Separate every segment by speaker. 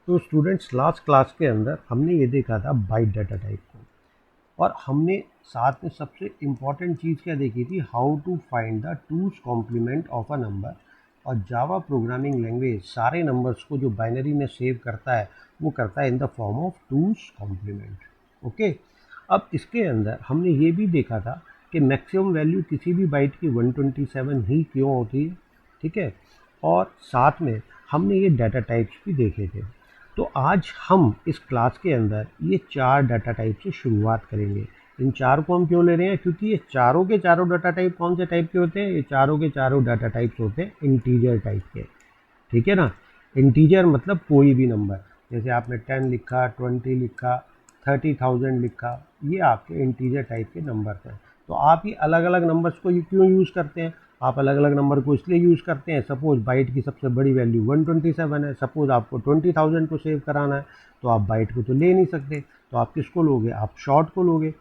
Speaker 1: तो students last class के अंदर हमने ये देखा था बाइट डाटा टाइप को, और हमने साथ में सबसे इम्पॉर्टेंट चीज़ क्या देखी थी, how to find the two's complement of a number. और जावा प्रोग्रामिंग लैंग्वेज सारे नंबर्स को जो बाइनरी में सेव करता है वो करता है in the form of two's complement. Okay, अब इसके अंदर हमने ये भी देखा था कि मैक्सिमम वैल्यू किसी भी बाइट की 127 ही क्यों होती है। ठीक है, और साथ में हमने ये डाटा टाइप्स भी देखे थे। तो आज हम इस क्लास के अंदर ये 4 डाटा टाइप से शुरुआत करेंगे। इन 4 को हम क्यों ले रहे हैं, क्योंकि ये चारों के चारों डाटा टाइप कौन से टाइप के होते हैं, ये चारों के चारों डाटा टाइप्स होते हैं इंटीजर टाइप के। ठीक है ना, इंटीजर मतलब कोई भी नंबर, जैसे आपने 10 लिखा, 20 लिखा, 30,000 लिखा, ये आपके इंटीजर टाइप के नंबर हैं। तो आप ये अलग अलग नंबर्स को क्यों यूज़ करते हैं, आप अलग अलग नंबर को इसलिए यूज़ करते हैं, सपोज़ बाइट की सबसे बड़ी वैल्यू 127 है, सपोज़ आपको 20,000 को सेव कराना है, तो आप बाइट को तो ले नहीं सकते, तो आप किसको लोगे, आप शॉर्ट को लोगे,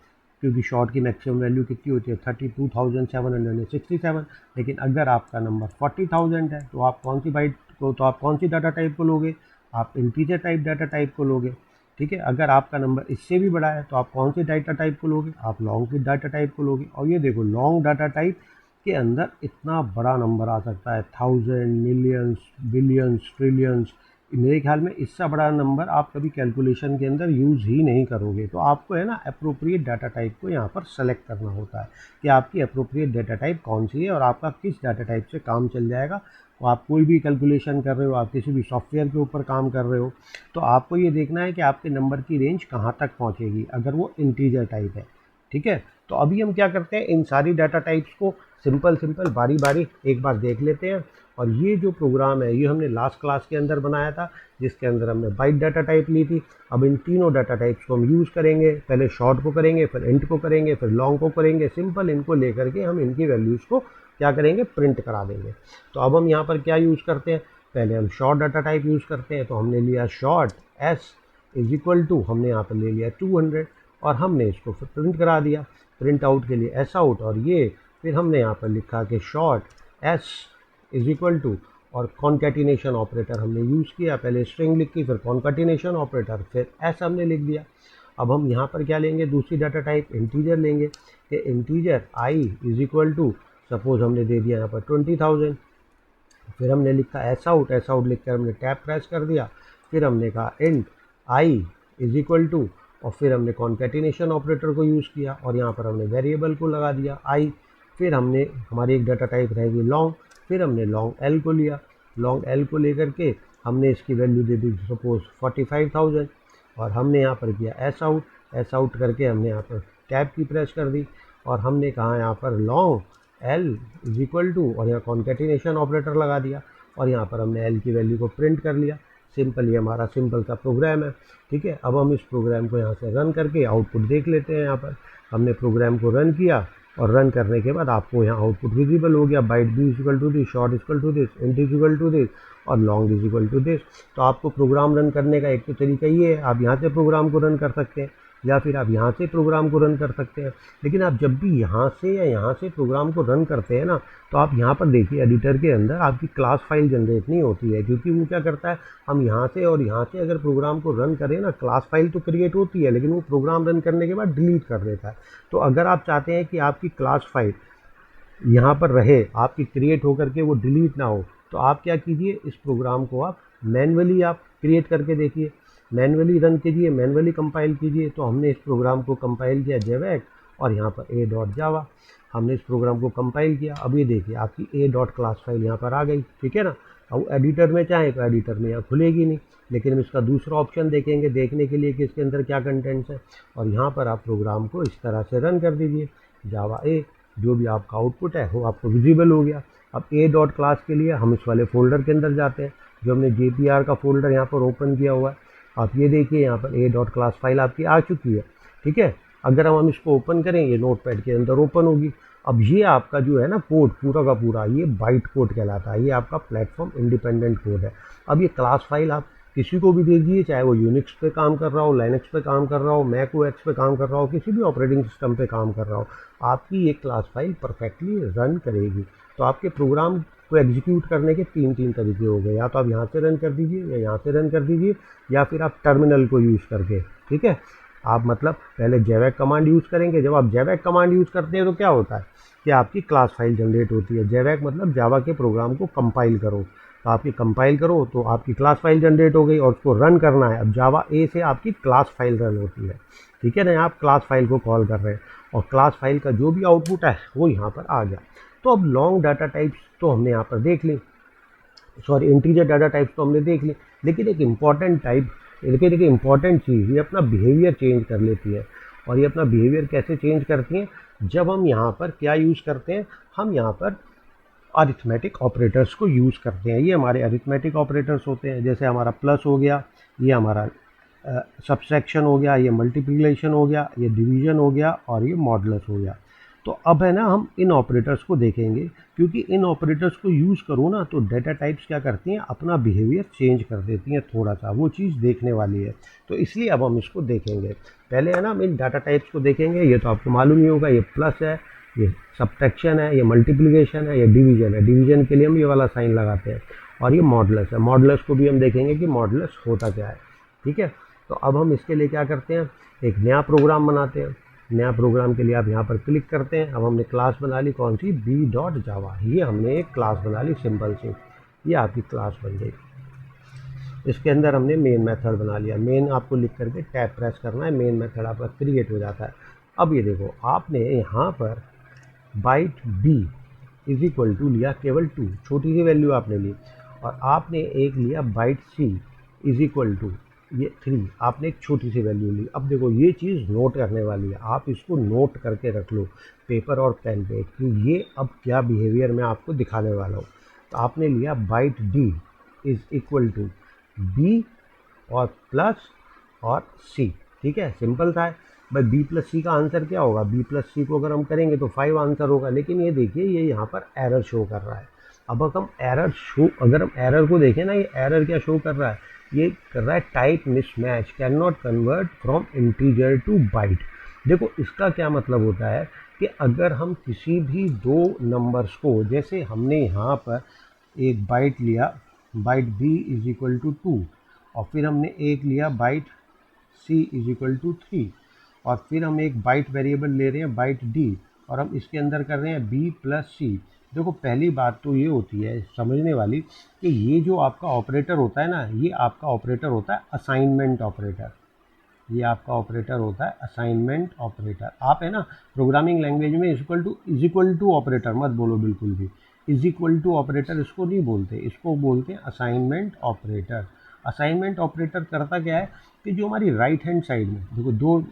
Speaker 1: क्योंकि शॉर्ट की मैक्सिमम वैल्यू कितनी होती है 32,767। लेकिन अगर आपका नंबर 40,000 है तो आप कौन सी बाइट को, तो आप कौन सी डाटा टाइप को लोगे, आप इंटीजर टाइप डाटा टाइप को लोगे। ठीक है, अगर आपका नंबर इससे भी बड़ा है तो आप कौन सी डाटा टाइप को लोगे, आप लॉन्ग की डाटा टाइप को लोगे। और ये देखो, लॉन्ग डाटा टाइप के अंदर इतना बड़ा नंबर आ सकता है, 1000, मिलियंस, बिलियंस, ट्रिलियंस। मेरे ख्याल में इससे बड़ा नंबर आप कभी कैलकुलेशन के अंदर यूज़ ही नहीं करोगे। तो आपको है ना अप्रोप्रिएट डाटा टाइप को यहाँ पर सेलेक्ट करना होता है कि आपकी अप्रोप्रिएट डाटा टाइप कौन सी है और आपका किस डाटा टाइप से काम चल जाएगा। तो आप कोई भी कैलकुलेशन कर रहे हो, आप किसी भी सॉफ्टवेयर के ऊपर काम कर रहे हो, तो आपको ये देखना है कि आपके नंबर की रेंज कहाँ तक पहुँचेगी अगर वो इंटीजर टाइप है। ठीक है, तो अभी हम क्या करते हैं, इन सारी डाटा टाइप्स को सिंपल बारी बारी एक बार देख लेते हैं। और ये जो प्रोग्राम है ये हमने लास्ट क्लास के अंदर बनाया था, जिसके अंदर हमने बाइट डाटा टाइप ली थी। अब इन तीनों डाटा टाइप्स को हम यूज़ करेंगे, पहले शॉर्ट को करेंगे, फिर इंट को करेंगे, फिर लॉन्ग को करेंगे। सिंपल इनको लेकर के हम इनकी वैल्यूज़ को क्या करेंगे, प्रिंट करा देंगे। तो अब हम यहाँ पर क्या यूज़ करते हैं, पहले हम शॉर्ट डाटा टाइप यूज़ करते हैं। तो हमने लिया short s is equal to, हमने यहाँ पर ले लिया 200 और हमने इसको फिर प्रिंट करा दिया, प्रिंट आउट के लिए एस आउट। और ये फिर हमने यहाँ पर लिखा कि short s is equal to, और कॉन्कैटिनेशन ऑपरेटर हमने यूज़ किया, पहले स्ट्रिंग लिखी फिर कॉन्कैटिनेशन ऑपरेटर फिर एस हमने लिख दिया। अब हम यहाँ पर क्या लेंगे, दूसरी डाटा टाइप इंटीजर लेंगे कि integer i is equal to, suppose हमने दे दिया यहाँ पर 20,000, फिर हमने लिखा एस आउट लिख कर हमने टैब प्रेस कर दिया, फिर हमने कहा int i is equal to, और फिर हमने कॉन्कैटिनेशन ऑपरेटर को यूज़ किया और यहाँ पर हमने वेरिएबल को लगा दिया आई। फिर हमने हमारी एक डाटा टाइप रहेगी लॉन्ग, फिर हमने लॉन्ग एल को लिया, लॉन्ग एल को लेकर के हमने इसकी वैल्यू दे दी सपोज 45,000 और हमने यहाँ पर किया एस आउट करके हमने यहाँ पर टैब की प्रेस कर दी और हमने कहा यहाँ पर long l is equal to, और यहाँ कॉन्कैटिनेशन ऑपरेटर लगा दिया और यहाँ पर हमने एल की वैल्यू को प्रिंट कर लिया। सिंपल, ये हमारा सिंपल सा प्रोग्राम है। ठीक है, अब हम इस प्रोग्राम को यहाँ से रन करके आउटपुट देख लेते हैं। यहाँ पर हमने प्रोग्राम को रन किया और रन करने के बाद आपको यहाँ आउटपुट विजिबल हो गया, byte b is equal to this, short is equal to this, int is equal to this और long is equal to this. तो आपको प्रोग्राम रन करने का एक तो तरीका ये है, आप यहाँ से प्रोग्राम को रन कर सकते हैं या फिर आप यहाँ से प्रोग्राम को रन कर सकते हैं। लेकिन आप जब भी यहाँ से या यहाँ से प्रोग्राम को रन करते हैं ना, तो आप यहाँ पर देखिए एडिटर के अंदर आपकी क्लास फाइल जनरेट नहीं होती है, क्योंकि वो क्या करता है, हम यहाँ से और यहाँ से अगर प्रोग्राम को रन करें ना, क्लास फाइल तो क्रिएट होती है लेकिन वो प्रोग्राम रन करने के बाद डिलीट कर देता है। तो अगर आप चाहते हैं कि आपकी क्लास फाइल यहाँ पर रहे, आपकी क्रिएट होकर के वो डिलीट ना हो, तो आप क्या कीजिए, इस प्रोग्राम को आप मैन्युअली आप क्रिएट करके देखिए, मैन्युअली रन कीजिए, मैन्युअली कंपाइल कीजिए। तो हमने इस प्रोग्राम को कंपाइल किया जेवैक और यहाँ पर ए डॉट जावा, हमने इस प्रोग्राम को कंपाइल किया। अब ये देखिए आपकी ए डॉट क्लास फाइल यहाँ पर आ गई। ठीक है ना, अब एडिटर में चाहें तो एडिटर में यहाँ खुलेगी नहीं, लेकिन हम इसका दूसरा ऑप्शन देखेंगे देखने के लिए कि इसके अंदर क्या कंटेंट्स है, और यहाँ पर आप प्रोग्राम को इस तरह से रन कर दीजिए, जावा ए, जो भी आपका आउटपुट है वो आपको विजिबल हो गया। अब ए डॉट क्लास के लिए हम इस वाले फोल्डर के अंदर जाते हैं, जो हमने JPR का फोल्डर यहाँ पर ओपन किया हुआ है। आप ये देखिए यहाँ पर ए डॉट क्लास फाइल आपकी आ चुकी है। ठीक है, अगर हम इसको ओपन करें, ये नोटपैड के अंदर ओपन होगी। अब ये आपका जो है ना कोड पूरा का पूरा ये बाइट कोड कहलाता है, ये आपका प्लेटफॉर्म इंडिपेंडेंट कोड है। अब ये क्लास फाइल आप किसी को भी दे दीजिए, चाहे वो यूनिक्स पे काम कर रहा हो, लाइनक्स पे काम कर रहा हो, मैक OS पे काम कर रहा हो, किसी भी ऑपरेटिंग सिस्टम पे काम कर रहा हो, आपकी ये क्लास फाइल परफेक्टली रन करेगी। तो आपके प्रोग्राम तो एग्जीक्यूट करने के तीन तीन तरीके हो गए, या तो आप यहाँ से रन कर दीजिए या यहाँ से रन कर दीजिए या फिर आप टर्मिनल को यूज़ करके, ठीक है। आप मतलब पहले जेवैक कमांड यूज़ करेंगे। जब आप जेवैक कमांड यूज़ करते हैं तो क्या होता है कि आपकी क्लास फाइल जनरेट होती है। जेवैक मतलब जावा के प्रोग्राम को कंपाइल करो, तो आपकी कंपाइल करो तो आपकी क्लास फाइल जनरेट हो गई और उसको रन करना है। अब जावा ए से आपकी क्लास फाइल रन होती है, ठीक है ना। आप क्लास फाइल को कॉल कर रहे हैं और क्लास फाइल का जो भी आउटपुट है वो यहाँ पर आ गया। तो अब लॉन्ग डाटा टाइप्स तो हमने यहाँ पर देख ली, सॉरी इंटीजर डाटा टाइप्स तो हमने देख ली, लेकिन एक इम्पॉर्टेंट टाइप, लेकिन एक इम्पॉर्टेंट चीज़, ये अपना बिहेवियर चेंज कर लेती है। और ये अपना बिहेवियर कैसे चेंज करती हैं, जब हम यहाँ पर क्या यूज़ करते हैं, हम यहाँ पर अरिथमेटिक ऑपरेटर्स को यूज़ करते हैं। ये हमारे अरिथमेटिक ऑपरेटर्स होते हैं, जैसे हमारा प्लस हो गया, ये हमारा सब्सट्रैक्शन हो गया, ये मल्टीप्लिकेशन हो गया, ये डिवीजन हो गया और ये मॉडुलस हो गया। तो अब है ना हम इन ऑपरेटर्स को देखेंगे, क्योंकि इन ऑपरेटर्स को यूज़ करो ना तो डाटा टाइप्स क्या करती हैं, अपना बिहेवियर चेंज कर देती हैं थोड़ा सा, वो चीज़ देखने वाली है। तो इसलिए अब हम इसको देखेंगे। पहले है ना हम इन डाटा टाइप्स को देखेंगे। ये तो आपको मालूम ही होगा, ये प्लस है, ये सब्ट्रैक्शन है, ये मल्टीप्लिकेशन है, ये डिवीजन है। डिवीजन के लिए हम ये वाला साइन लगाते हैं। और ये मॉडुलस है। मॉडुलस को भी हम देखेंगे कि मॉडुलस होता क्या है, ठीक है। तो अब हम इसके लिए क्या करते हैं, एक नया प्रोग्राम बनाते हैं। नया प्रोग्राम के लिए आप यहाँ पर क्लिक करते हैं। अब हमने क्लास बना ली, कौन सी, b.java। ये हमने एक क्लास बना ली सिंपल सी, ये आपकी क्लास बन गई। इसके अंदर हमने मेन मेथड बना लिया। मेन आपको लिख करके टैब प्रेस करना है, मेन मेथड आपका क्रिएट हो जाता है। अब ये देखो, आपने यहाँ पर byte b is equal to लिया केवल 2, छोटी सी वैल्यू आपने ली। और आपने एक लिया byte c is equal to ये 3, आपने एक छोटी सी वैल्यू ली। अब देखो ये चीज़ नोट करने वाली है, आप इसको नोट करके रख लो पेपर और पेन पे, कि ये अब क्या बिहेवियर मैं आपको दिखाने वाला हूँ। तो आपने लिया byte d is equal to b और प्लस और c, ठीक है, सिंपल था। भाई b प्लस सी का आंसर क्या होगा, b प्लस सी को अगर हम करेंगे तो 5 आंसर होगा। लेकिन ये देखिए ये यहाँ पर एरर शो कर रहा है। अब अगर हम एरर को देखें ना, ये एरर क्या शो कर रहा है, ये कर रहा है type mismatch, can not convert from integer to byte. देखो इसका क्या मतलब होता है कि अगर हम किसी भी दो नंबर्स को, जैसे हमने यहाँ पर एक बाइट लिया, byte b is equal to 2, और फिर हमने एक लिया byte c is equal to 3, और फिर हम एक बाइट वेरिएबल ले रहे हैं बाइट d, और हम इसके अंदर कर रहे हैं b प्लस सी। देखो पहली बात तो ये होती है समझने वाली कि ये जो आपका ऑपरेटर होता है ना, ये आपका ऑपरेटर होता है असाइनमेंट ऑपरेटर। ये आपका ऑपरेटर होता है असाइनमेंट ऑपरेटर। आप है ना प्रोग्रामिंग लैंग्वेज में इज इक्वल टू ऑपरेटर मत बोलो बिल्कुल भी। इज इक्वल टू ऑपरेटर इसको नहीं बोलते, इसको बोलते हैं असाइनमेंट ऑपरेटर। असाइनमेंट ऑपरेटर करता क्या है कि जो हमारी राइट हैंड साइड में, देखो दो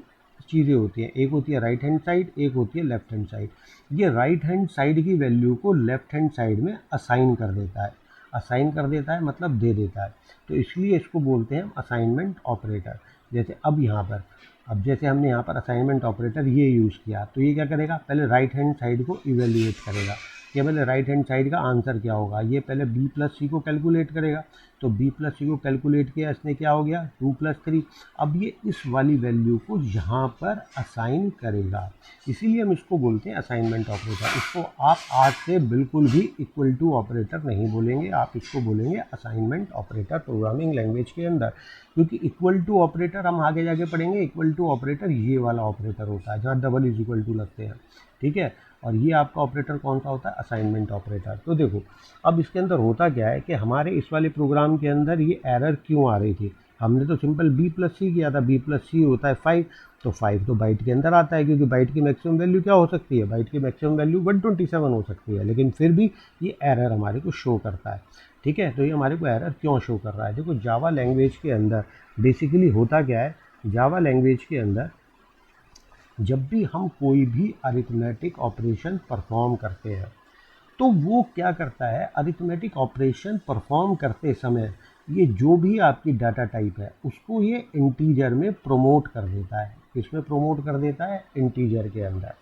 Speaker 1: चीज़ें होती हैं, एक होती है राइट हैंड साइड, एक होती है लेफ्ट हैंड साइड। ये राइट हैंड साइड की वैल्यू को लेफ्ट हैंड साइड में असाइन कर देता है। असाइन कर देता है मतलब दे देता है, तो इसलिए इसको बोलते हैं असाइनमेंट ऑपरेटर। जैसे अब जैसे हमने यहाँ पर असाइनमेंट ऑपरेटर ये यूज़ किया, तो ये क्या करेगा, पहले राइट हैंड साइड को इवेल्युएट करेगा कि पहले राइट हैंड साइड का आंसर क्या होगा। ये पहले b प्लस सी को कैलकुलेट करेगा, तो b प्लस सी को कैलकुलेट किया, इसने क्या हो गया 2 प्लस 3। अब ये इस वाली वैल्यू को यहाँ पर असाइन करेगा, इसीलिए हम इसको बोलते हैं असाइनमेंट ऑपरेटर। इसको आप आज से बिल्कुल भी इक्वल टू ऑपरेटर नहीं बोलेंगे, आप इसको बोलेंगे असाइनमेंट ऑपरेटर प्रोग्रामिंग लैंग्वेज के अंदर। क्योंकि इक्वल टू ऑपरेटर हम आगे जाके पढ़ेंगे, इक्वल टू ऑपरेटर ये वाला ऑपरेटर होता है जहाँ डबल इज इक्वल टू लगते हैं, ठीक है। और ये आपका ऑपरेटर कौन सा होता है, असाइनमेंट ऑपरेटर। तो देखो अब इसके अंदर होता क्या है कि हमारे इस वाले प्रोग्राम के अंदर ये एरर क्यों आ रही थी। हमने तो सिंपल b प्लस सी किया था, b प्लस सी होता है 5, तो 5 तो बाइट के अंदर आता है, क्योंकि बाइट की मैक्सिमम वैल्यू क्या हो सकती है, बाइट की मैक्सिमम वैल्यू 127 हो सकती है। लेकिन फिर भी ये एरर हमारे को शो करता है, ठीक है। तो ये हमारे को एरर क्यों शो कर रहा है, देखो जावा लैंग्वेज के अंदर बेसिकली होता क्या है, जावा लैंग्वेज के अंदर जब भी हम कोई भी अरिथमेटिक ऑपरेशन परफॉर्म करते हैं, तो वो क्या करता है, अरिथमेटिक ऑपरेशन परफॉर्म करते समय ये जो भी आपकी डाटा टाइप है उसको ये इंटीजर में प्रमोट कर देता है। किसमें प्रमोट कर देता है, इंटीजर के अंदर,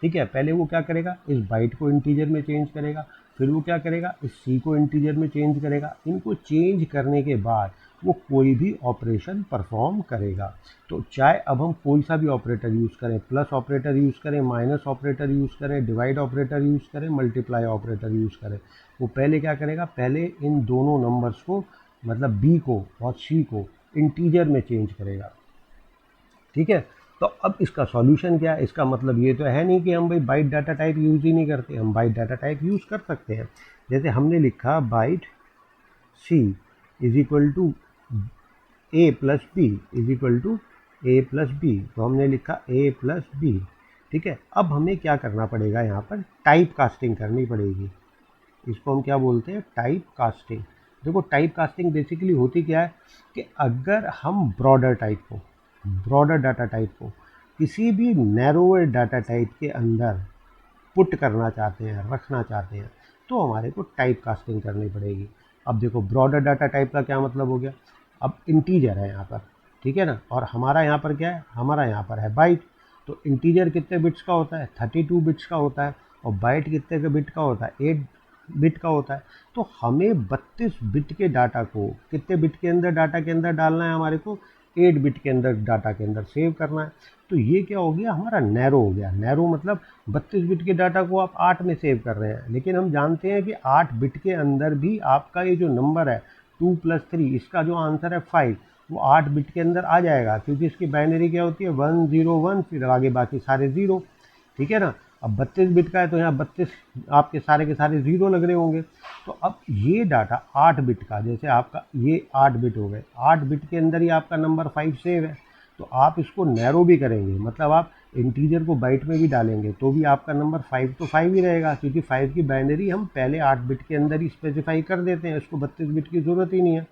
Speaker 1: ठीक है। पहले वो क्या करेगा, इस बाइट को इंटीजर में चेंज करेगा, फिर वो क्या करेगा, इस सी को इंटीजर में चेंज करेगा। इनको चेंज करने के बाद वो कोई भी ऑपरेशन परफॉर्म करेगा। तो चाहे अब हम कोई सा भी ऑपरेटर यूज़ करें, प्लस ऑपरेटर यूज़ करें, माइनस ऑपरेटर यूज़ करें, डिवाइड ऑपरेटर यूज़ करें, मल्टीप्लाई ऑपरेटर यूज़ करें, वो पहले क्या करेगा, पहले इन दोनों नंबर्स को मतलब बी को और सी को इंटीजर में चेंज करेगा। ठीक है, तो अब इसका सॉल्यूशन क्या है, इसका मतलब ये तो है नहीं कि हम भाई बाइट डाटा टाइप यूज़ ही नहीं करते, हम बाइट डाटा टाइप यूज़ कर सकते हैं। जैसे हमने लिखा byte c is equal to a plus b is equal to a plus b, तो हमने लिखा ए प्लस बी। ठीक है, अब हमें क्या करना पड़ेगा, यहाँ पर टाइप कास्टिंग करनी पड़ेगी। इसको हम क्या बोलते हैं, टाइप कास्टिंग। देखो टाइप कास्टिंग बेसिकली होती क्या है कि अगर हम ब्रॉडर डाटा टाइप को किसी भी नैरोअर डाटा टाइप के अंदर पुट करना चाहते हैं, रखना चाहते हैं, तो हमारे को टाइप कास्टिंग करनी पड़ेगी। अब देखो ब्रॉडर डाटा टाइप का क्या मतलब हो गया, अब इंटीजर है यहाँ पर, ठीक है ना, और हमारा यहाँ पर क्या है, हमारा यहाँ पर है बाइट। तो इंटीजर कितने बिट्स का होता है, 32 बिट्स का होता है, और बाइट कितने के बिट का होता है, 8 बिट का होता है। तो हमें 32 बिट के डाटा को कितने बिट के अंदर डाटा के अंदर डालना है, हमारे को 8 बिट के अंदर डाटा के अंदर सेव करना है। तो ये क्या हो गया, हमारा नैरो हो गया। नैरो मतलब 32 बिट के डाटा को आप 8 में सेव कर रहे हैं, लेकिन हम जानते हैं कि 8 बिट के अंदर भी आपका ये जो नंबर है 2 + 3, इसका जो आंसर है 5, वो 8 बिट के अंदर आ जाएगा, क्योंकि इसकी बाइनरी क्या होती है 1 0 1, फिर आगे बाकी सारे ज़ीरो। ठीक है ना, अब 32 बिट का है तो यहाँ 32 आपके सारे के सारे ज़ीरो लग रहे होंगे। तो अब ये डाटा 8 बिट का, जैसे आपका ये 8 बिट हो गए, 8 बिट के अंदर ही आपका नंबर 5 सेव है। तो आप इसको नैरो भी करेंगे, मतलब आप इंटीजर को बाइट में भी डालेंगे तो भी आपका नंबर 5 तो 5 ही रहेगा, क्योंकि 5 की बाइनरी हम पहले 8 बिट के अंदर ही स्पेसिफाई कर देते हैं, इसको 32 बिट की ज़रूरत ही नहीं है।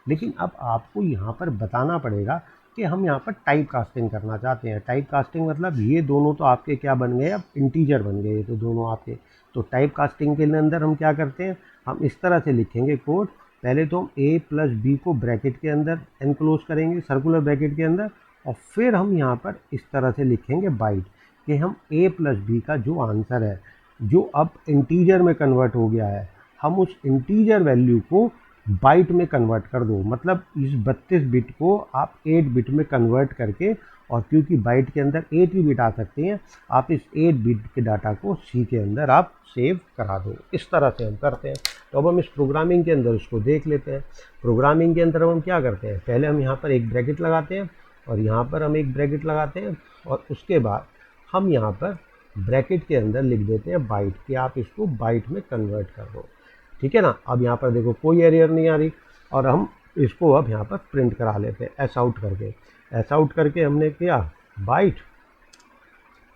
Speaker 1: लेकिन अब आपको यहाँ पर बताना पड़ेगा कि हम यहाँ पर टाइप कास्टिंग करना चाहते हैं। टाइप कास्टिंग मतलब ये दोनों तो आपके क्या बन गए, अब इंटीजर बन गए ये तो दोनों आपके। तो टाइप कास्टिंग के अंदर हम क्या करते हैं, हम इस तरह से लिखेंगे कोड। पहले तो हम a + b को ब्रैकेट के अंदर एनक्लोज करेंगे, सर्कुलर ब्रैकेट के अंदर, और फिर हम यहाँ पर इस तरह से लिखेंगे बाइट कि हम a + b का जो आंसर है, जो अब इंटीजर में कन्वर्ट हो गया है, हम उस इंटीजर वैल्यू को बाइट में कन्वर्ट कर दो। मतलब इस 32 बिट को आप 8 बिट में कन्वर्ट करके, और क्योंकि बाइट के अंदर 8 ही बिट आ सकते हैं, आप इस 8 बिट के डाटा को सी के अंदर आप सेव करा दो। इस तरह से हम करते हैं। तो अब हम इस प्रोग्रामिंग के अंदर इसको देख लेते हैं। प्रोग्रामिंग के अंदर हम क्या करते हैं, पहले हम यहाँ पर एक ब्रैकेट लगाते हैं, और यहाँ पर हम एक ब्रैकेट लगाते हैं, और उसके बाद हम यहाँ पर ब्रैकेट के अंदर लिख देते हैं बाइट, कि आप इसको बाइट में कन्वर्ट कर दो। ठीक है ना, अब यहाँ पर देखो कोई एरर नहीं आ रही, और हम इसको अब यहाँ पर प्रिंट करा लेते हैं एस आउट करके। एस आउट करके हमने किया byte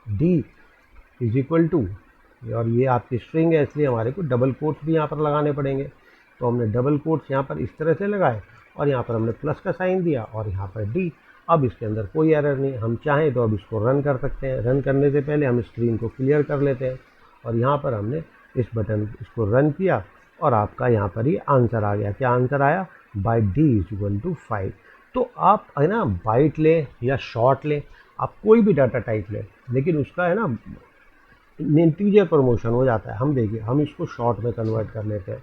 Speaker 1: d is equal to, और ये आपकी स्ट्रिंग है इसलिए हमारे को डबल कोट्स भी यहाँ पर लगाने पड़ेंगे। तो हमने डबल कोट्स यहाँ पर इस तरह से लगाए, और यहाँ पर हमने प्लस का साइन दिया, और यहाँ पर डी। अब इसके अंदर कोई एरर नहीं, हम चाहें तो अब इसको रन कर सकते हैं। रन करने से पहले हम स्क्रीन को क्लियर कर लेते हैं, और यहाँ पर हमने इस बटन इसको रन किया, और आपका यहाँ पर ही आंसर आ गया। क्या आंसर आया, byte d is equal to 5। तो आप है ना बाइट लें या शॉर्ट लें, आप कोई भी डाटा टाइप लें, लेकिन उसका है ना इंटीजर प्रमोशन हो जाता है। हम देखिए हम इसको शॉर्ट में कन्वर्ट कर लेते हैं।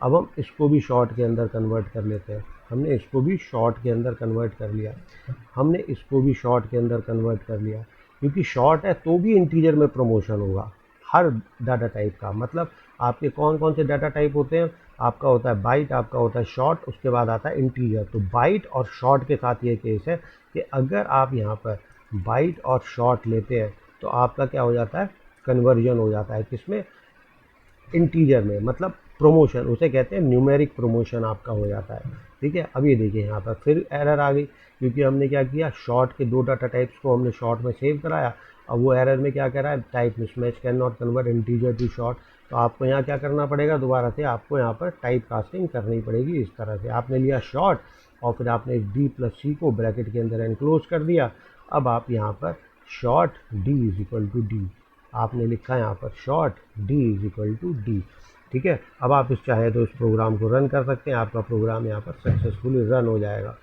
Speaker 1: अब हम इसको भी शॉर्ट के अंदर कन्वर्ट कर लेते हैं। हमने इसको भी शॉर्ट के अंदर कन्वर्ट कर लिया, हमने इसको भी शॉर्ट के अंदर कन्वर्ट कर लिया, क्योंकि शॉर्ट है तो भी इंटीजर में प्रमोशन होगा हर डाटा टाइप का। मतलब आपके कौन कौन से डाटा टाइप होते हैं, आपका होता है बाइट, आपका होता है शॉर्ट, उसके बाद आता है इंटीजर। तो बाइट और शॉर्ट के साथ ये केस है कि अगर आप यहाँ पर बाइट और शॉर्ट लेते हैं तो आपका क्या हो जाता है, कन्वर्जन हो जाता है किसमें, इंटीजर में। मतलब प्रमोशन उसे कहते हैं, न्यूमेरिक प्रमोशन आपका हो जाता है। ठीक है, अब ये देखिए यहाँ पर फिर एरर आ गई, क्योंकि हमने क्या किया, शॉर्ट के दो डाटा टाइप्स को हमने शॉर्ट में सेव कराया। अब वो एरर में क्या कह रहा है, type mismatch, can not convert integer to short. तो आपको यहाँ क्या करना पड़ेगा, दोबारा से आपको यहाँ पर टाइप कास्टिंग करनी पड़ेगी। इस तरह से आपने लिया शॉर्ट, और फिर आपने डी + सी को ब्रैकेट के अंदर एनक्लोज कर दिया। अब आप यहाँ पर short d is equal to d, आपने लिखा यहाँ पर short d is equal to d. ठीक है, अब आप इस चाहे तो इस प्रोग्राम को रन कर सकते हैं, आपका प्रोग्राम यहाँ पर सक्सेसफुली रन हो जाएगा।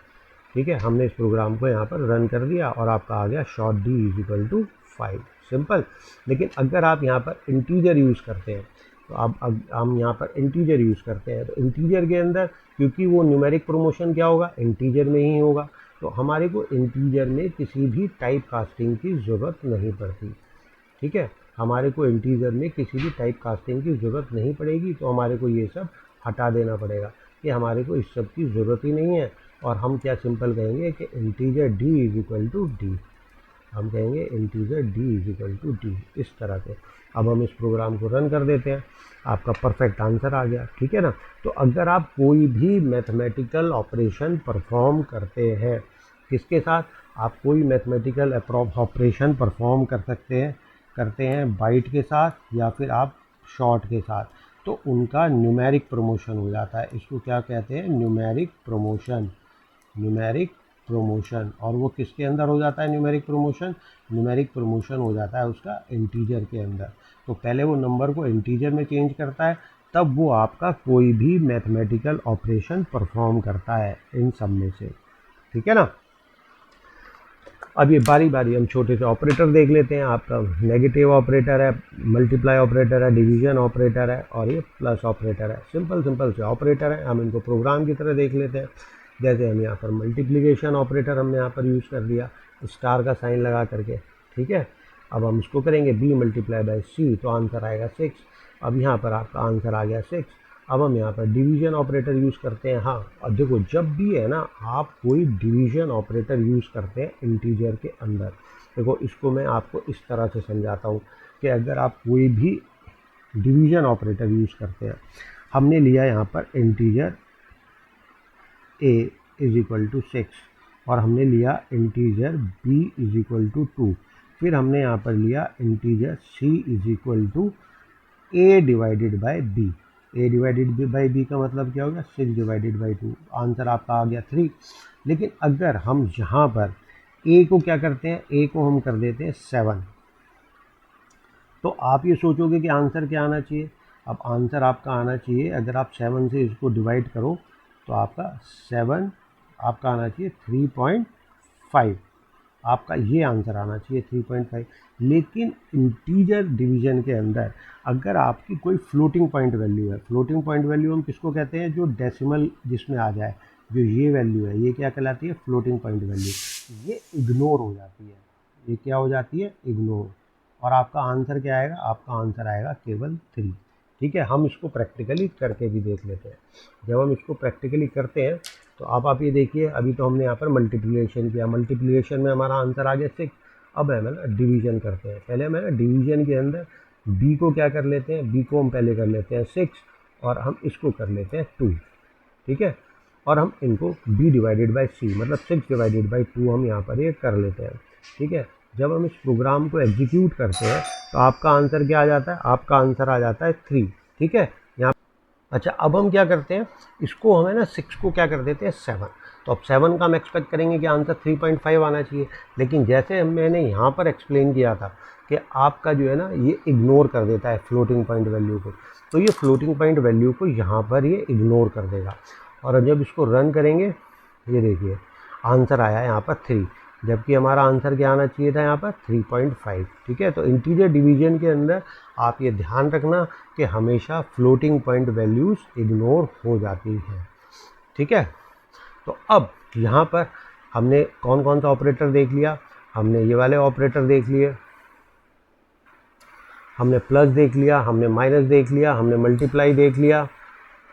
Speaker 1: ठीक है, हमने इस प्रोग्राम को यहाँ पर रन कर दिया, और आपका आ गया short d is equal to 5। Simple. लेकिन अगर आप यहाँ पर इंटीजर यूज़ करते हैं, तो अब हम यहाँ पर इंटीजर यूज़ करते हैं, तो इंटीजर के अंदर क्योंकि वो न्यूमेरिक प्रमोशन क्या होगा, इंटीजर में ही होगा, तो हमारे को इंटीजर में किसी भी टाइप कास्टिंग की ज़रूरत नहीं पड़ती। ठीक है, हमारे को इंटीजर में किसी भी टाइप कास्टिंग की ज़रूरत नहीं पड़ेगी, तो हमारे को ये सब हटा देना पड़ेगा कि हमारे को इस सब की ज़रूरत ही नहीं है। और हम क्या सिंपल कहेंगे कि integer d is equal to d, हम कहेंगे integer d is equal to d, इस तरह से। अब हम इस प्रोग्राम को रन कर देते हैं, आपका परफेक्ट आंसर आ गया। ठीक है ना। तो अगर आप कोई भी मैथमेटिकल ऑपरेशन परफॉर्म करते हैं, किसके साथ, आप कोई मैथमेटिकल ऑपरेशन परफॉर्म करते हैं बाइट के साथ या फिर आप शॉर्ट के साथ, तो उनका न्यूमेरिक प्रमोशन हो जाता है। इसको क्या कहते हैं, न्यूमेरिक प्रमोशन, न्यूमेरिक प्रमोशन। और वो किसके अंदर हो जाता है न्यूमेरिक प्रमोशन, न्यूमेरिक प्रमोशन हो जाता है उसका इंटीजर के अंदर। तो पहले वो नंबर को इंटीजर में चेंज करता है, तब वो आपका कोई भी मैथमेटिकल ऑपरेशन परफॉर्म करता है इन सब में से। ठीक है ना। अब ये बारी बारी हम छोटे से ऑपरेटर देख लेते हैं। आपका नेगेटिव ऑपरेटर है, मल्टीप्लाई ऑपरेटर है, डिवीजन ऑपरेटर है और ये प्लस ऑपरेटर है। सिंपल सिंपल से ऑपरेटर है, हम इनको प्रोग्राम की तरह देख लेते हैं। जैसे हम यहाँ पर मल्टीप्लिकेशन ऑपरेटर हमने यहाँ पर यूज़ कर लिया स्टार का साइन लगा करके। ठीक है, अब हम इसको करेंगे b मल्टीप्लाई बाई सी, तो आंसर आएगा 6। अब यहाँ पर आपका आंसर आ गया 6। अब हम यहाँ पर डिवीजन ऑपरेटर यूज़ करते हैं। हाँ, और देखो जब भी है ना आप कोई डिवीजन ऑपरेटर यूज़ करते हैं इंटीजर के अंदर, देखो इसको मैं आपको इस तरह से समझाता हूँ कि अगर आप कोई भी डिवीजन ऑपरेटर यूज़ करते हैं, हमने लिया यहाँ पर integer a is equal to 6 और हमने लिया integer b is equal to 2, फिर हमने यहाँ पर लिया integer c is equal to a divided by b। a divided by b का मतलब क्या होगा, 6 डिवाइडेड बाई 2। आंसर आपका आ गया 3। लेकिन अगर हम यहाँ पर a को क्या करते हैं, a को हम कर देते हैं 7, तो आप ये सोचोगे कि आंसर क्या आना चाहिए। अब आंसर आपका आना चाहिए, अगर आप 7 से इसको डिवाइड करो तो आपका 7 आपका आना चाहिए 3.5, आपका ये आंसर आना चाहिए 3.5। लेकिन इंटीजर डिवीजन के अंदर अगर आपकी कोई फ्लोटिंग पॉइंट वैल्यू है, फ्लोटिंग पॉइंट वैल्यू हम किसको कहते हैं, जो डेसिमल जिसमें आ जाए, जो ये वैल्यू है ये क्या कहलाती है, फ्लोटिंग पॉइंट वैल्यू, ये इग्नोर हो जाती है। ये क्या हो जाती है, इग्नोर। और आपका आंसर क्या आएगा, आपका आंसर आएगा केवल 3। ठीक है, हम इसको प्रैक्टिकली करके भी देख लेते हैं। जब हम इसको प्रैक्टिकली करते हैं तो आप ये देखिए, अभी तो हमने यहाँ पर मल्टीप्लिकेशन किया, मल्टीप्लिकेशन में हमारा आंसर आ गया 6। अब हम ना डिवीजन करते हैं। पहले हम ना डिवीजन के अंदर b को क्या कर लेते हैं, b को हम पहले कर लेते हैं 6 और हम इसको कर लेते हैं 2। ठीक है, और हम इनको b डिवाइडेड बाई c मतलब 6 डिवाइडेड बाई 2 हम यहाँ पर ये कर लेते हैं। ठीक है, जब हम इस प्रोग्राम को एग्जीक्यूट करते हैं तो आपका आंसर क्या आ जाता है, आपका आंसर आ जाता है 3। ठीक है, यहाँ अच्छा अब हम क्या करते हैं, इसको हमें ना 6 को क्या कर देते हैं 7, तो अब 7 का हम एक्सपेक्ट करेंगे कि आंसर 3.5 आना चाहिए। लेकिन जैसे मैंने यहाँ पर एक्सप्लेन किया था कि आपका जो है ना ये इग्नोर कर देता है फ्लोटिंग पॉइंट वैल्यू को, तो ये फ्लोटिंग पॉइंट वैल्यू को यहाँ पर ये इग्नोर कर देगा। और जब इसको रन करेंगे, ये देखिए आंसर आया यहाँ पर 3, जबकि हमारा आंसर क्या आना चाहिए था यहाँ पर 3.5। ठीक है, तो इंटीजर डिवीजन के अंदर आप ये ध्यान रखना कि हमेशा फ्लोटिंग पॉइंट वैल्यूज़ इग्नोर हो जाती हैं। ठीक है, तो अब यहाँ पर हमने कौन कौन सा ऑपरेटर देख लिया, हमने ये वाले ऑपरेटर देख लिए, हमने प्लस देख लिया, हमने माइनस देख लिया, हमने मल्टीप्लाई देख लिया,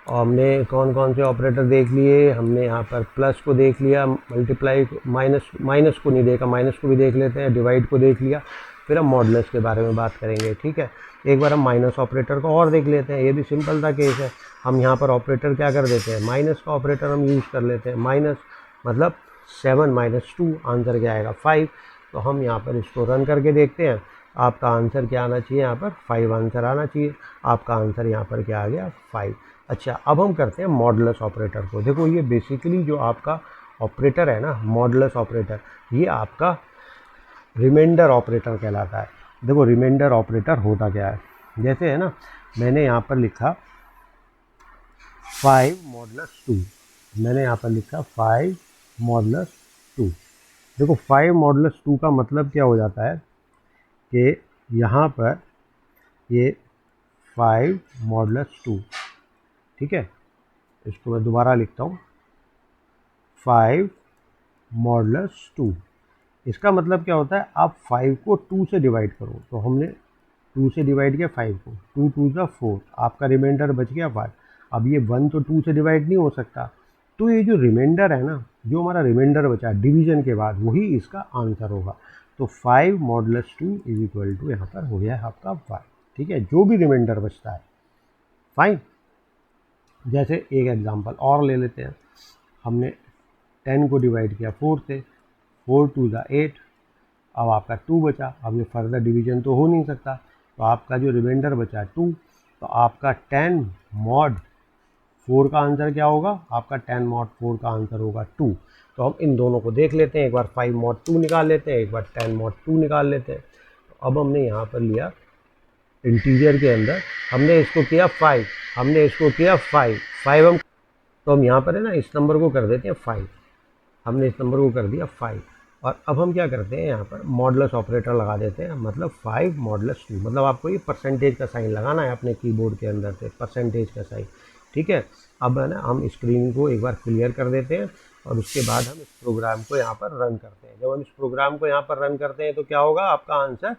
Speaker 1: और हमने कौन कौन से ऑपरेटर देख लिए, हमने यहाँ पर प्लस को देख लिया, मल्टीप्लाई माइनस को नहीं देखा, माइनस को भी देख लेते हैं, डिवाइड को देख लिया, फिर हम मॉडुलस के बारे में बात करेंगे। ठीक है, एक बार हम माइनस ऑपरेटर को और देख लेते हैं, ये भी सिंपल सा केस है। हम यहाँ पर ऑपरेटर क्या कर देते हैं, माइनस का ऑपरेटर हम यूज़ कर लेते हैं। माइनस मतलब 7 माइनस 2, आंसर क्या आएगा 5। तो हम यहाँ पर इसको रन करके देखते हैं, आपका आंसर क्या आना चाहिए, यहाँ पर 5 आंसर आना चाहिए। आपका आंसर यहाँ पर क्या आ गया 5। अच्छा, अब हम करते हैं मॉडुलस ऑपरेटर को। देखो ये बेसिकली जो आपका ऑपरेटर है ना, मॉडुलस ऑपरेटर, ये आपका रिमाइंडर ऑपरेटर कहलाता है। देखो रिमाइंडर ऑपरेटर होता क्या है, जैसे है ना मैंने यहाँ पर लिखा 5 मॉडुलस 2, मैंने यहाँ पर लिखा 5 मॉडुलस 2। देखो 5 मॉडुलस 2 का मतलब क्या हो जाता है कि यहाँ पर ये 5 मॉडुलस 2। ठीक है, इसको मैं दोबारा लिखता हूँ, 5 मॉडुलस 2। इसका मतलब क्या होता है, आप 5 को 2 से डिवाइड करो, तो हमने 2 से डिवाइड किया 5 को, 2 2 ज़ा 4, आपका रिमाइंडर बच गया 5। अब ये 1 तो 2 से डिवाइड नहीं हो सकता, तो ये जो रिमाइंडर है ना, जो हमारा रिमाइंडर बचा डिवीजन के बाद, वही इसका आंसर होगा। तो 5 मॉडुलस 2 इज इक्वल टू यहाँ पर हो गया है आपका 5। ठीक है, जो भी रिमाइंडर बचता है। फाइन। जैसे एक एग्जांपल और ले लेते हैं, हमने 10 को डिवाइड किया 4 से, 4 2 ज़ा 8, अब आपका 2 बचा। अब ये फर्दर डिवीजन तो हो नहीं सकता, तो आपका जो रिमाइंडर बचा 2, तो आपका 10 मॉड 4 का आंसर क्या होगा, आपका 10 मॉड 4 का आंसर होगा 2। तो हम इन दोनों को देख लेते हैं, एक बार 5 मॉड 2 निकाल लेते हैं, एक बार 10 मॉड 2 निकाल लेते हैं। तो अब हमने यहाँ पर लिया इंटीजर के अंदर, हमने इसको किया 5, हमने इसको किया 5 हम, तो हम यहाँ पर है ना इस नंबर को कर देते हैं 5, हमने इस नंबर को कर दिया 5। और अब हम क्या करते हैं, यहाँ पर मॉडुलस ऑपरेटर लगा देते हैं, मतलब 5 मॉडुलस 2, मतलब आपको ये परसेंटेज का साइन लगाना है अपने कीबोर्ड के अंदर से, परसेंटेज का साइन। ठीक है, अब है ना हम स्क्रीन को एक बार क्लियर कर देते हैं और उसके बाद हम इस प्रोग्राम को यहाँ पर रन करते हैं। जब हम इस प्रोग्राम को यहाँ पर रन करते हैं तो क्या होगा, आपका आंसर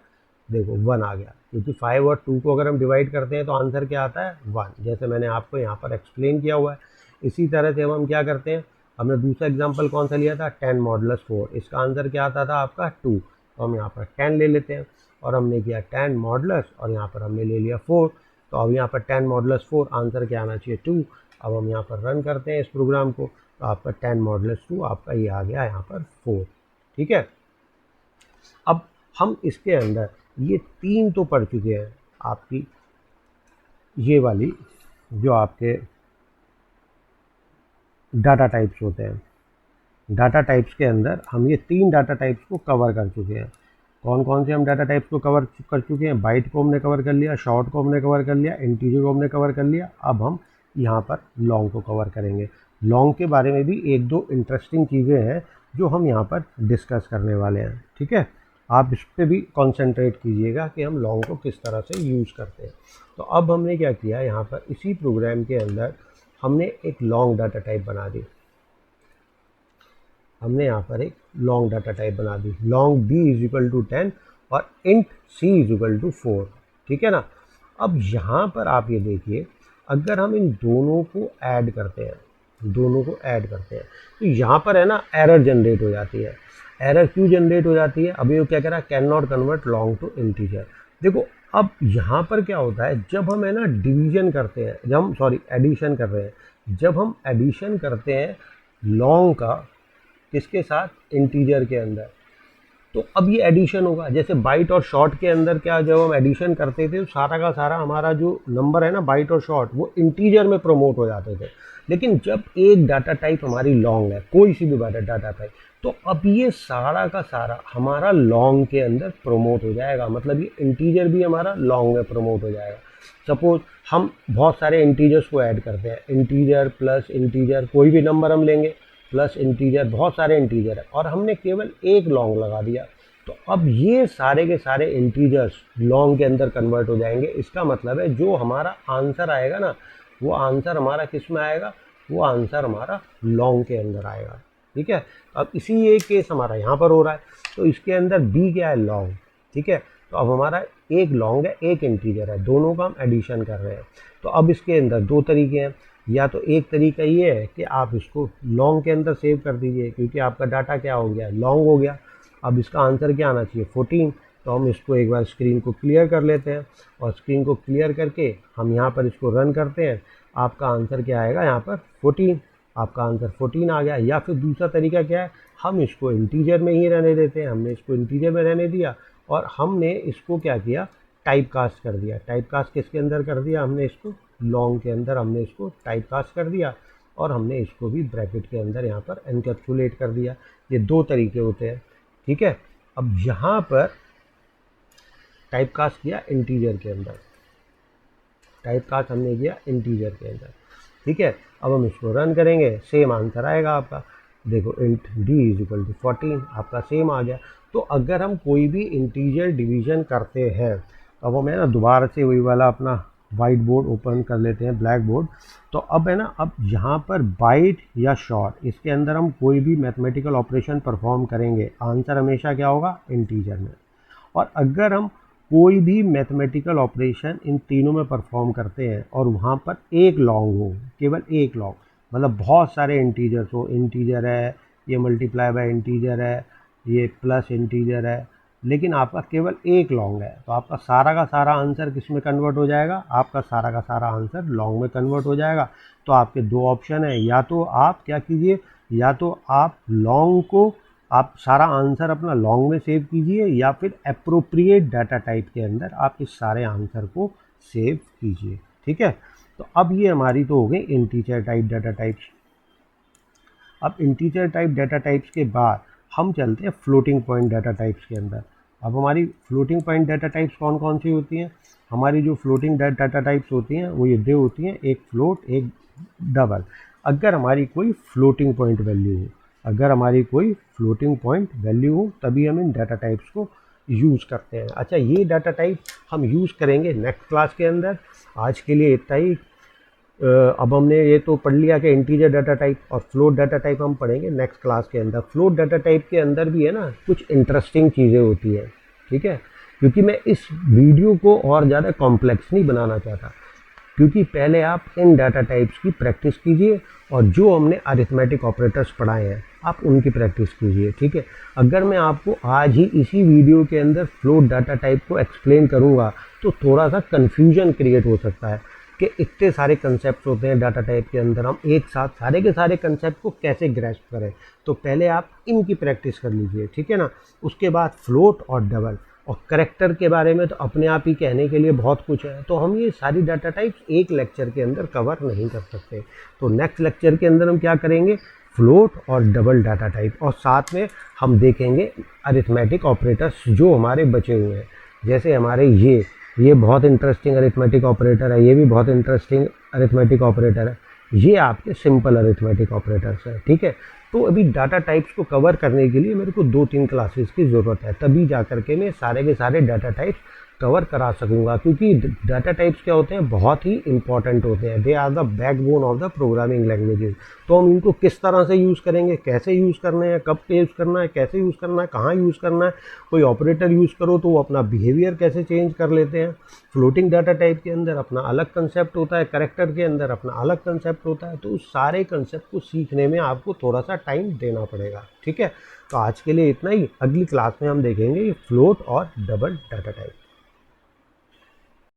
Speaker 1: देखो 1 आ गया, क्योंकि 5 और 2 को अगर हम डिवाइड करते हैं तो आंसर क्या आता है 1, जैसे मैंने आपको यहाँ पर एक्सप्लेन किया हुआ है। इसी तरह से हम क्या करते हैं, हमने दूसरा एग्जांपल कौन सा लिया था, 10 मॉडुलस 4, इसका आंसर क्या आता था आपका 2, तो हम यहाँ पर 10 ले लेते हैं और हमने किया 10 मॉडुलस और यहाँ पर हमने ले लिया 4, तो अब यहाँ पर 10 मॉडुलस 4 आंसर क्या आना चाहिए 2। अब हम यहाँ पर रन करते हैं इस प्रोग्राम को, तो आपका 10 मॉडुलस 2 आपका ये आ गया यहाँ पर 4। ठीक है, अब हम इसके अंदर ये 3 तो पढ़ चुके हैं, आपकी ये वाली जो आपके डाटा टाइप्स होते हैं, डाटा टाइप्स के अंदर हम ये 3 डाटा टाइप्स को कवर कर चुके हैं। कौन कौन से हम डाटा टाइप्स को कवर कर चुके हैं, बाइट को हमने कवर कर लिया, शॉर्ट को हमने कवर कर लिया, इंटीजर को हमने कवर कर लिया। अब हम यहाँ पर लॉन्ग को कवर करेंगे। लॉन्ग के बारे में भी एक दो इंटरेस्टिंग चीज़ें हैं जो हम यहाँ पर डिस्कस करने वाले हैं। ठीक है, आप इस पर भी कॉन्सेंट्रेट कीजिएगा कि हम लॉन्ग को किस तरह से यूज़ करते हैं। तो अब हमने क्या किया, यहाँ पर इसी प्रोग्राम के अंदर हमने एक लॉन्ग डाटा टाइप बना दी, हमने यहाँ पर एक लॉन्ग डाटा टाइप बना दी, long b is equal to 10 और int c is equal to 4। ठीक है ना, अब यहाँ पर आप ये देखिए, अगर हम इन दोनों को ऐड करते हैं, दोनों को ऐड करते हैं, तो यहाँ पर है ना एरर जनरेट हो जाती है। एरर क्यों जनरेट हो जाती है, अभी वो क्या कह रहा है, can not convert long to integer. देखो अब यहाँ पर क्या होता है, जब हम है ना डिवीजन करते हैं, जब हम सॉरी एडिशन कर रहे हैं, जब हम एडिशन करते हैं लॉन्ग का किसके साथ, इंटीजर के अंदर, तो अब ये एडिशन होगा। जैसे बाइट और शॉर्ट के अंदर क्या, जब हम एडिशन करते थे तो सारा का सारा हमारा जो नंबर है ना बाइट और शॉर्ट, वो इंटीजर में प्रमोट हो जाते थे। लेकिन जब एक डाटा टाइप हमारी लॉन्ग है, कोई सी भी डाटा टाइप, तो अब ये सारा का सारा हमारा लॉन्ग के अंदर प्रमोट हो जाएगा, मतलब ये इंटीजर भी हमारा लॉन्ग में प्रमोट हो जाएगा। सपोज हम बहुत सारे इंटीजर्स को ऐड करते हैं, इंटीजर प्लस इंटीजर, कोई भी नंबर हम लेंगे प्लस इंटीजर, बहुत सारे इंटीजर है और हमने केवल एक लॉन्ग लगा दिया, तो अब ये सारे के सारे इंटीजर्स लॉन्ग के अंदर कन्वर्ट हो जाएंगे। इसका मतलब है जो हमारा आंसर आएगा ना, वो आंसर हमारा किस में आएगा, वो आंसर हमारा लॉन्ग के अंदर आएगा। ठीक है, अब इसी एक केस हमारा यहाँ पर हो रहा है, तो इसके अंदर बी क्या है, लॉन्ग। ठीक है, तो अब हमारा एक लॉन्ग है एक इंटीजर है, दोनों का हम एडिशन कर रहे हैं। तो अब इसके अंदर दो तरीके हैं, या तो एक तरीका ये है कि आप इसको लॉन्ग के अंदर सेव कर दीजिए, क्योंकि आपका डाटा क्या हो गया, लॉन्ग हो गया। अब इसका आंसर क्या आना चाहिए 14, तो हम इसको एक बार स्क्रीन को क्लियर कर लेते हैं और स्क्रीन को क्लियर करके हम यहाँ पर इसको रन करते हैं। आपका आंसर क्या आएगा यहाँ पर 14, आपका आंसर 14 आ गया। या फिर दूसरा तरीका क्या है, हम इसको इंटीजर में ही रहने देते हैं, हमने इसको इंटीजर में रहने दिया और हमने इसको क्या किया, टाइप कास्ट कर दिया। टाइप कास्ट किसके अंदर कर दिया, हमने इसको लॉन्ग के अंदर हमने इसको टाइप कास्ट कर दिया और हमने इसको भी ब्रैकेट के अंदर यहाँ पर एनकैप्सुलेट कर दिया। ये दो तरीके होते हैं। ठीक है, अब यहाँ पर टाइप कास्ट किया इंटीजर के अंदर, टाइप कास्ट हमने किया इंटीजर के अंदर। ठीक है, अब हम इसको रन करेंगे, सेम आंसर आएगा आपका। देखो int d is equal to 14, आपका सेम आ गया। तो अगर हम कोई भी इंटीजर डिवीजन करते हैं, अब हमें ना दोबारा से वही वाला अपना वाइट बोर्ड ओपन कर लेते हैं, ब्लैक बोर्ड। तो अब है ना, अब यहाँ पर बाइट या शॉर्ट, इसके अंदर हम कोई भी मैथमेटिकल ऑपरेशन परफॉर्म करेंगे, आंसर हमेशा क्या होगा, इंटीजर में। और अगर हम कोई भी मैथमेटिकल ऑपरेशन इन तीनों में परफॉर्म करते हैं और वहाँ पर एक लॉन्ग हो, केवल एक लॉन्ग, मतलब बहुत सारे इंटीजर्स हो, इंटीजर है, ये मल्टीप्लाई बाय इंटीजर है, ये प्लस इंटीजर है, लेकिन आपका केवल एक लॉन्ग है, तो आपका सारा का सारा आंसर किस में कन्वर्ट हो जाएगा, आपका सारा का सारा आंसर लॉन्ग में कन्वर्ट हो जाएगा। तो आपके दो ऑप्शन है, या तो आप क्या कीजिए, या तो आप लॉन्ग को, आप सारा आंसर अपना लॉन्ग में सेव कीजिए, या फिर अप्रोप्रिएट डाटा टाइप के अंदर आप इस सारे आंसर को सेव कीजिए। ठीक है, तो अब ये हमारी तो हो गई इंटीजर टाइप डाटा टाइप्स। अब इंटीजर टाइप डाटा टाइप्स के बाद हम चलते हैं फ्लोटिंग पॉइंट डाटा टाइप्स के अंदर। अब हमारी फ्लोटिंग पॉइंट डाटा टाइप्स कौन कौन सी होती हैं? हमारी जो फ्लोटिंग डाटा टाइप्स होती हैं वो ये दो होती हैं, एक फ्लोट, एक डबल। अगर हमारी कोई फ्लोटिंग पॉइंट वैल्यू हो, अगर हमारी कोई फ्लोटिंग पॉइंट वैल्यू हो, तभी हम इन डाटा टाइप्स को यूज़ करते हैं। अच्छा, ये डाटा टाइप हम यूज़ करेंगे नेक्स्ट क्लास के अंदर। आज के लिए इतना ही। अब हमने ये तो पढ़ लिया कि इंटीजर डाटा टाइप और फ्लोट डाटा टाइप हम पढ़ेंगे नेक्स्ट क्लास के अंदर। फ्लोट डाटा टाइप के अंदर भी है ना कुछ इंटरेस्टिंग चीज़ें होती है, ठीक है, क्योंकि मैं इस वीडियो को और ज़्यादा कॉम्प्लेक्स नहीं बनाना चाहता, क्योंकि पहले आप इन डाटा टाइप्स की प्रैक्टिस कीजिए और जो हमने अरिथमेटिक ऑपरेटर्स पढ़ाए हैं आप उनकी प्रैक्टिस कीजिए। ठीक है, अगर मैं आपको आज ही इसी वीडियो के अंदर फ्लोट डाटा टाइप को एक्सप्लेन करूँगा तो थोड़ा सा कन्फ्यूजन क्रिएट हो सकता है कि इतने सारे कंसेप्ट होते हैं डाटा टाइप के अंदर, हम एक साथ सारे के सारे कंसेप्ट को कैसे ग्रैस्प करें। तो पहले आप इनकी प्रैक्टिस कर लीजिए, ठीक है ना। उसके बाद फ्लोट और डबल और करेक्टर के बारे में तो अपने आप ही कहने के लिए बहुत कुछ है, तो हम ये सारी डाटा टाइप्स एक लेक्चर के अंदर कवर नहीं कर सकते। तो नेक्स्ट लेक्चर के अंदर हम क्या करेंगे, फ्लोट और डबल डाटा टाइप, और साथ में हम देखेंगे अरिथमेटिक ऑपरेटर्स जो हमारे बचे हुए हैं। जैसे हमारे ये बहुत इंटरेस्टिंग अरिथमेटिक ऑपरेटर है, ये भी बहुत इंटरेस्टिंग अरिथमेटिक ऑपरेटर है, ये आपके सिंपल अरिथमेटिक ऑपरेटर्स है। ठीक है, तो अभी डाटा टाइप्स को कवर करने के लिए मेरे को 2-3 क्लासेस की ज़रूरत है, तभी जा करके मैं सारे के सारे डाटा टाइप्स कवर करा सकूंगा। क्योंकि डाटा टाइप्स क्या होते हैं, बहुत ही इंपॉर्टेंट होते हैं, they are the backbone of the programming languages. तो हम इनको किस तरह से यूज़ करेंगे, कैसे यूज़ करने हैं, कब यूज़ करना है, कैसे यूज़ करना है, कहाँ यूज़ करना है, कोई ऑपरेटर यूज़ करो तो वो अपना बिहेवियर कैसे चेंज कर लेते हैं। फ्लोटिंग डाटा टाइप के अंदर अपना अलग कंसेप्ट होता है, कैरेक्टर के अंदर अपना अलग कंसेप्ट होता है, तो उस सारे कंसेप्ट को सीखने में आपको थोड़ा सा टाइम देना पड़ेगा। ठीक है, तो आज के लिए इतना ही। अगली क्लास में हम देखेंगे ये फ्लोट और डबल डाटा टाइप।